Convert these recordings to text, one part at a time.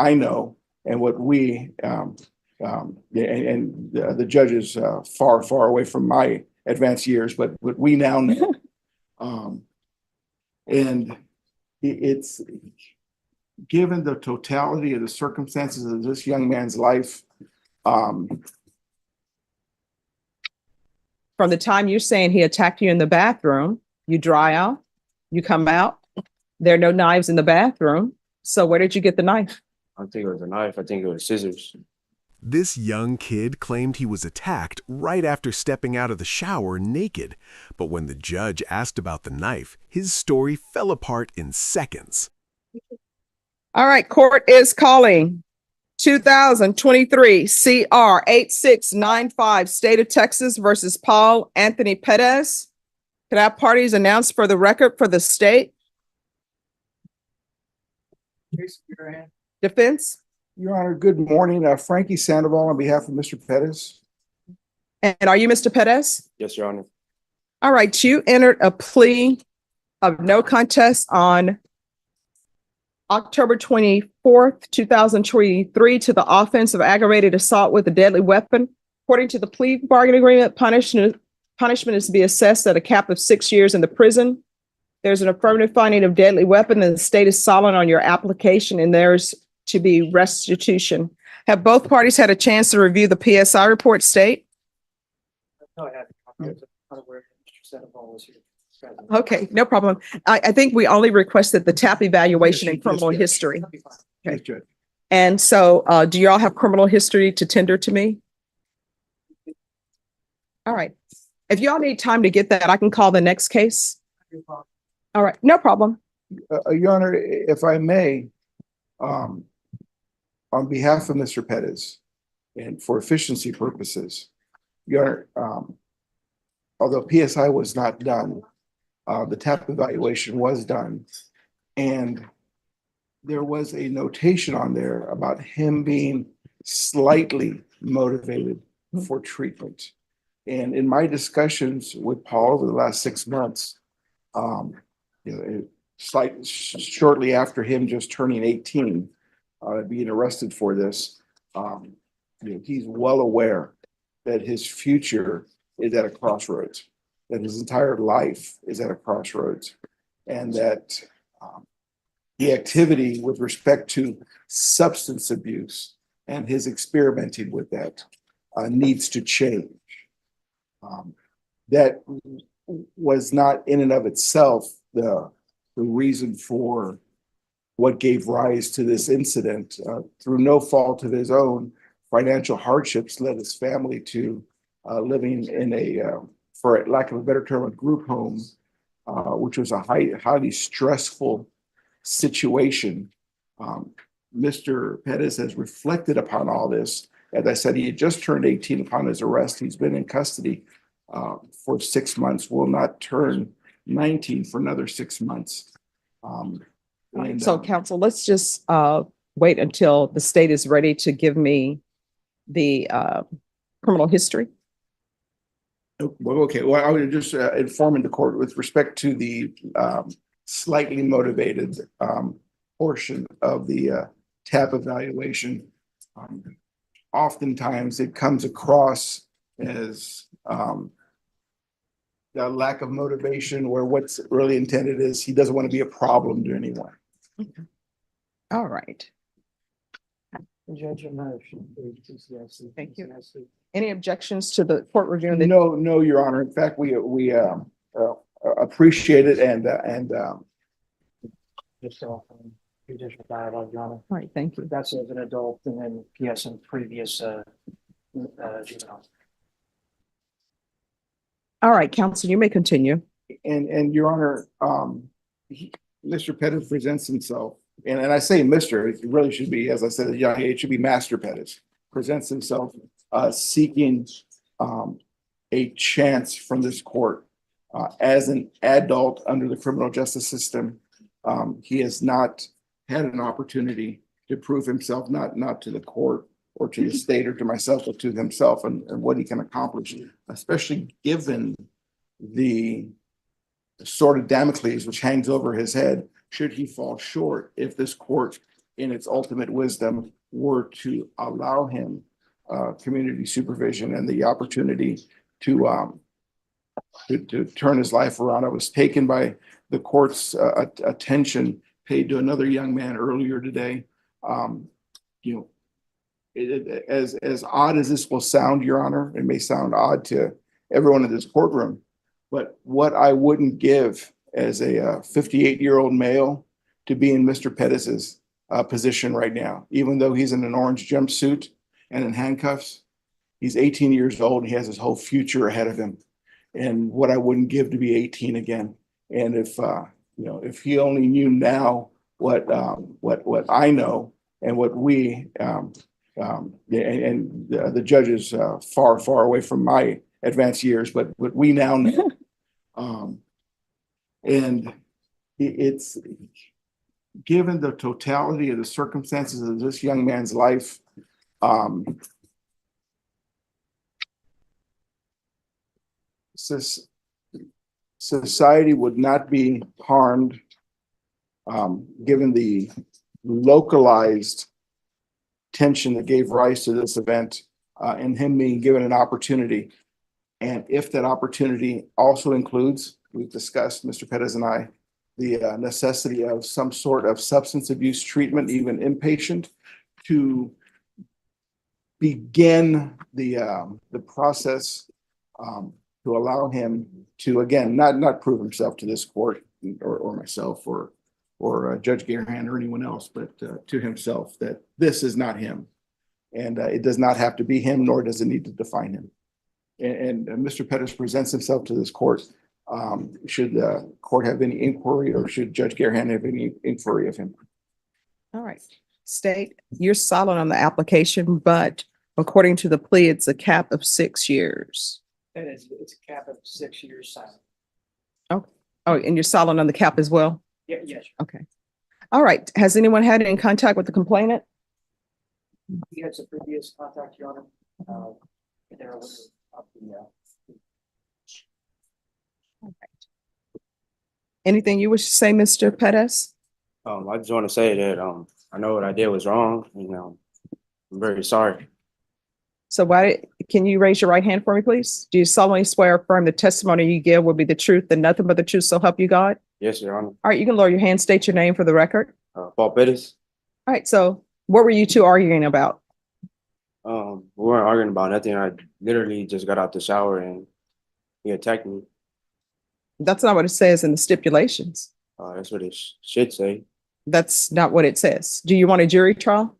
I know and what we the judges far, far away from my advanced years, but what we now know. And it's given the totality of the circumstances of this young man's life. From the time you're saying he attacked you in the bathroom, you dry out, you come out, there are no knives in the bathroom. So where did you get the knife? I think it was a knife. I think it was scissors. This young kid claimed he was attacked right after stepping out of the shower naked. But when the judge asked about the knife, his story fell apart in seconds. All right, court is calling 2023 CR 8695, State of Texas versus Paul Anthony Pettis. Can I have parties announced for the record for the state? Defense? Your Honor, good morning. Frankie Sandoval on behalf of Mr. Pettis. And are you Mr. Pettis? Yes, Your Honor. All right, you entered a plea of no contest on October 24th, 2023 to the offense of aggravated assault with a deadly weapon. According to the plea bargaining agreement, punishment is to be assessed at a cap of 6 years in the prison. There's an affirmative finding of deadly weapon and the state is silent on your application and there's to be restitution. Have both parties had a chance to review the PSI report, state? No, I haven't. I'm unaware that Mr. Sandoval was here. Okay, no problem. I think we only requested the TAP evaluation and criminal history. Yes, Judge. And so do y'all have criminal history to tender to me? All right. If y'all need time to get that, I can call the next case. All right, no problem. Your Honor, if I may, on behalf of Mr. Pettis and for efficiency purposes, Your Honor, although PSI was not done, the TAP evaluation was done, and there was a notation on there about him being slightly motivated for treatment. And in my discussions with Paul over the last 6 months, shortly after him just turning 18, being arrested for this, he's well aware that his future is at a crossroads, that his entire life is at a crossroads, and that the activity with respect to substance abuse and his experimenting with that needs to change. That was not in and of itself the reason for what gave rise to this incident. Through no fault of his own, financial hardships led his family to living in a, for lack of a better term, a group home, which was a highly stressful situation. Mr. Pettis has reflected upon all this. As I said, he had just turned 18 upon his arrest. He's been in custody for 6 months, will not turn 19 for another 6 months. So counsel, let's just wait until the state is ready to give me the criminal history. Well, okay. Well, I was just informing the court with respect to the slightly motivated portion of the TAP evaluation. Oftentimes it comes across as the lack of motivation, where what's really intended is he doesn't want to be a problem to anyone. Okay. All right. Judge, Thank you. Any objections to the court reviewing? No, Your Honor. In fact, we appreciate it and just judicial dialogue, Your Honor. All right, thank you. That's as an adult and then yes, in previous juvenile. All right, counsel, you may continue. And Your Honor, Mr. Pettis presents himself, and I say Mr., it really should be, as I said, it should be Master Pettis, presents himself seeking a chance from this court as an adult under the criminal justice system. He has not had an opportunity to prove himself, not to the court or to the state or to myself, but to himself and what he can accomplish, especially given the sword of Damocles which hangs over his head should he fall short if this court in its ultimate wisdom, were to allow him community supervision and the opportunity to turn his life around. I was taken by the court's attention paid to another young man earlier today. You know, as odd as this will sound, Your Honor, it may sound odd to everyone in this courtroom, but what I wouldn't give as a 58-year-old male to be in Mr. Pettis's position right now, even though he's in an orange jumpsuit and in handcuffs. He's 18 years old. He has his whole future ahead of him, and what I wouldn't give to be 18 again. And if if he only knew now what I know and what we the judge is far away from my advanced years, but what we now know, and it's given the totality of the circumstances of this young man's life. Society would not be harmed given the localized tension that gave rise to this event and him being given an opportunity. And if that opportunity also includes, we've discussed, Mr. Pettis and I, the necessity of some sort of substance abuse treatment, even inpatient, to begin the process to allow him to, again, not prove himself to this court or myself or Judge Garehan or anyone else, but to himself that this is not him. And it does not have to be him, nor does it need to define him. And Mr. Pettis presents himself to this court. Should the court have any inquiry, or should Judge Garehan have any inquiry of him? All right. State, you're silent on the application, but according to the plea, it's a cap of 6 years. And it's a cap of 6 years silent. Oh, and you're silent on the cap as well? Yeah, yes. Okay. All right. Has anyone had any contact with the complainant? He had some previous contact, Your Honor. They're aware of the, Anything you wish to say, Mr. Pettis? I just want to say that I know what I did was wrong. I'm very sorry. So can you raise your right hand for me, please? Do you solemnly swear or affirm the testimony you give will be the truth and nothing but the truth, so help you God? Yes, Your Honor. All right, you can lower your hand, state your name for the record. Paul Pettis. All right, so what were you two arguing about? We weren't arguing about nothing. I literally just got out the shower and he attacked me. That's not what it says in the stipulations. That's what it should say. That's not what it says. Do you want a jury trial?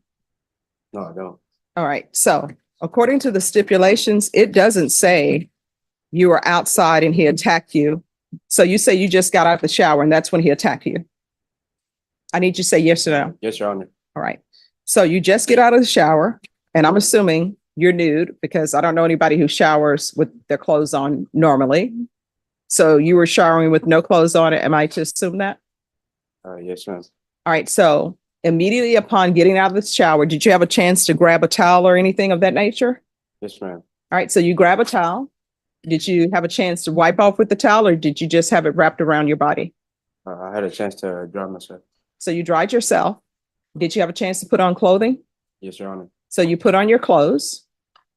No, I don't. All right, so according to the stipulations, it doesn't say you were outside and he attacked you. So you say you just got out of the shower and that's when he attacked you. I need you to say yes or no. Yes, Your Honor. All right. So you just get out of the shower, and I'm assuming you're nude because I don't know anybody who showers with their clothes on normally. So you were showering with no clothes on. Am I to assume that? Yes, ma'am. All right. So immediately upon getting out of the shower, did you have a chance to grab a towel or anything of that nature? Yes, ma'am. All right. So you grab a towel. Did you have a chance to wipe off with the towel, or did you just have it wrapped around your body? I had a chance to dry myself. So you dried yourself. Did you have a chance to put on clothing? Yes, Your Honor. So you put on your clothes.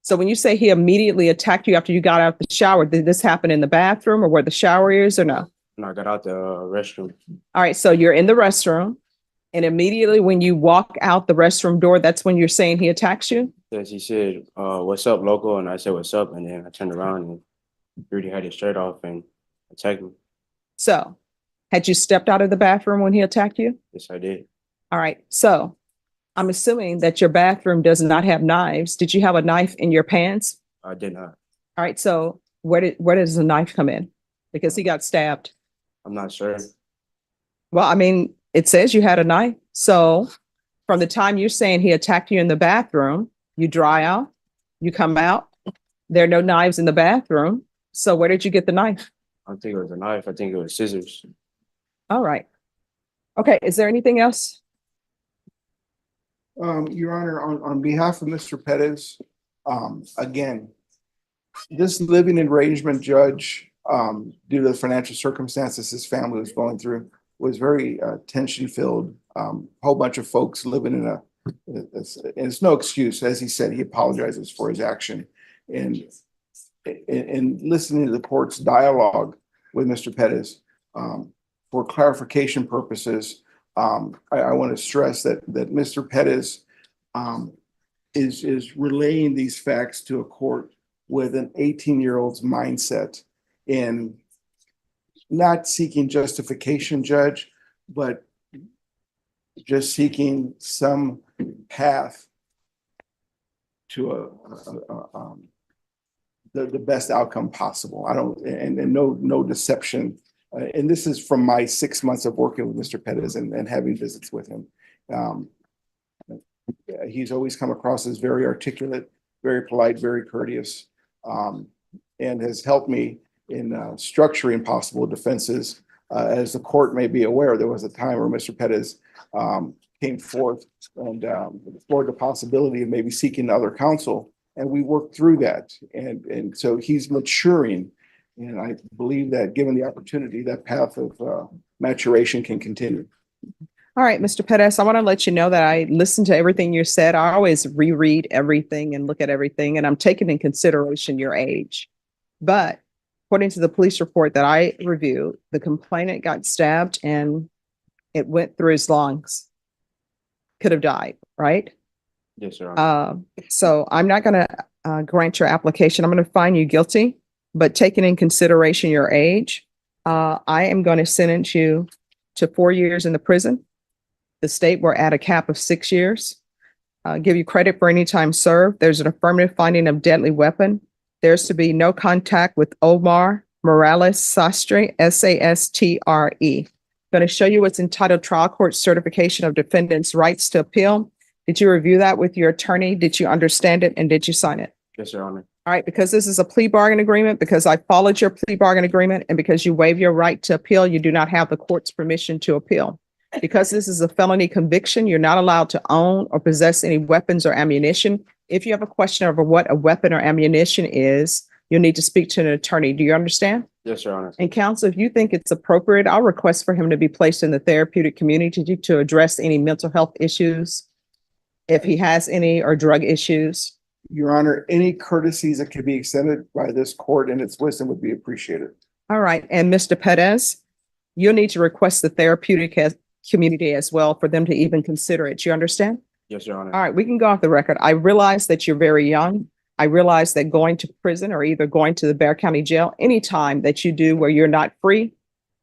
So when you say he immediately attacked you after you got out of the shower, did this happen in the bathroom or where the shower is, or no? No, I got out the restroom. All right. So you're in the restroom, and immediately when you walk out the restroom door, that's when you're saying he attacks you? Yes, he said, "What's up, local?" And I said, "What's up?" And then I turned around and Rudy had his shirt off and attacked me. So had you stepped out of the bathroom when he attacked you? Yes, I did. All right. So I'm assuming that your bathroom does not have knives. Did you have a knife in your pants? I did not. All right. So where does the knife come in? Because he got stabbed. I'm not sure. Well, I mean, it says you had a knife. So from the time you're saying he attacked you in the bathroom, you dry out, you come out, there are no knives in the bathroom. So where did you get the knife? I don't think it was a knife. I think it was scissors. All right. Okay. Is there anything else? Your Honor, on behalf of Mr. Pettis, again, this living arrangement judge, due to the financial circumstances his family was going through, was very tension-filled whole bunch of folks living in and it's no excuse. As he said, he apologizes for his action. And in listening to the court's dialogue with Mr. Pettis, for clarification purposes, I want to stress that Mr. Pettis is relaying these facts to a court with an 18-year-old's mindset in not seeking justification, Judge, but just seeking some path to the best outcome possible. I don't, and no deception. And this is from my 6 months of working with Mr. Pettis and having visits with him. He's always come across as very articulate, very polite, very courteous, and has helped me in structuring possible defenses. As the court may be aware, there was a time where Mr. Pettis came forth and explored the possibility of maybe seeking other counsel, and we worked through that. And so he's maturing, and I believe that given the opportunity, that path of maturation can continue. All right, Mr. Pettis, I want to let you know that I listened to everything you said. I always reread everything and look at everything, and I'm taking in consideration your age. But according to the police report that I reviewed, the complainant got stabbed and it went through his lungs. Could have died, right? Yes, Your Honor. So I'm not going to grant your application. I'm going to find you guilty, but taking in consideration your age, I am going to sentence you to 4 years in the prison. The state will add a cap of 6 years. Give you credit for any time served. There's an affirmative finding of deadly weapon. There's to be no contact with Omar Morales Sastre, S-A-S-T-R-E. Going to show you what's entitled Trial Court Certification of Defendant's Rights to Appeal. Did you review that with your attorney? Did you understand it? And did you sign it? Yes, Your Honor. All right, because this is a plea bargain agreement, because I followed your plea bargain agreement, and because you waive your right to appeal, you do not have the court's permission to appeal. Because this is a felony conviction, you're not allowed to own or possess any weapons or ammunition. If you have a question over what a weapon or ammunition is, you'll need to speak to an attorney. Do you understand? Yes, Your Honor. And counsel, if you think it's appropriate, I'll request for him to be placed in the therapeutic community to address any mental health issues, if he has any, or drug issues. Your Honor, any courtesies that could be extended by this court and its wisdom would be appreciated. All right. And Mr. Pettis, you'll need to request the therapeutic community as well for them to even consider it. You understand? Yes, Your Honor. All right. We can go off the record. I realize that you're very young. I realize that going to prison or either going to the Bexar County Jail, any time that you do where you're not free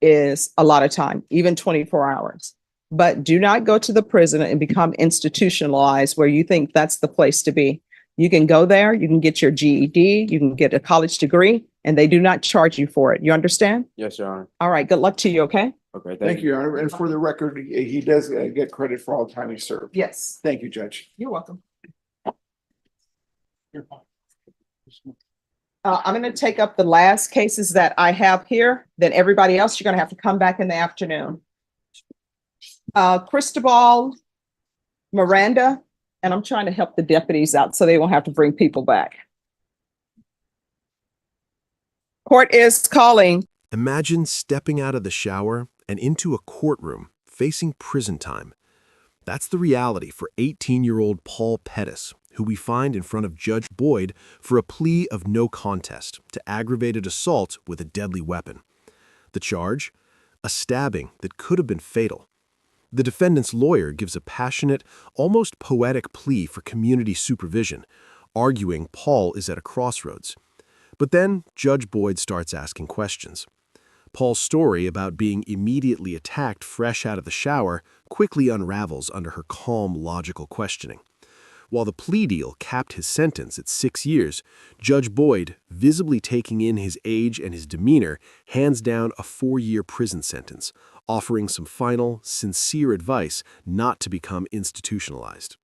is a lot of time, even 24 hours. But do not go to the prison and become institutionalized where you think that's the place to be. You can go there, you can get your GED, you can get a college degree, and they do not charge you for it. You understand? Yes, Your Honor. All right. Good luck to you. Okay. Okay, Thank you, Your Honor. And for the record, he does get credit for all the time he served. Yes. Thank you, Judge. You're welcome. I'm going to take up the last cases that I have here. Then everybody else, you're going to have to come back in the afternoon. Cristobal Miranda, and I'm trying to help the deputies out so they won't have to bring people back. Court is calling. Imagine stepping out of the shower and into a courtroom facing prison time. That's the reality for 18-year-old Paul Pettis, who we find in front of Judge Boyd for a plea of no contest to aggravated assault with a deadly weapon. The charge? A stabbing that could have been fatal. The defendant's lawyer gives a passionate, almost poetic plea for community supervision, arguing Paul is at a crossroads. But then Judge Boyd starts asking questions. Paul's story about being immediately attacked fresh out of the shower quickly unravels under her calm, logical questioning. While the plea deal capped his sentence at 6 years, Judge Boyd, visibly taking in his age and his demeanor, hands down a 4-year prison sentence, offering some final, sincere advice not to become institutionalized.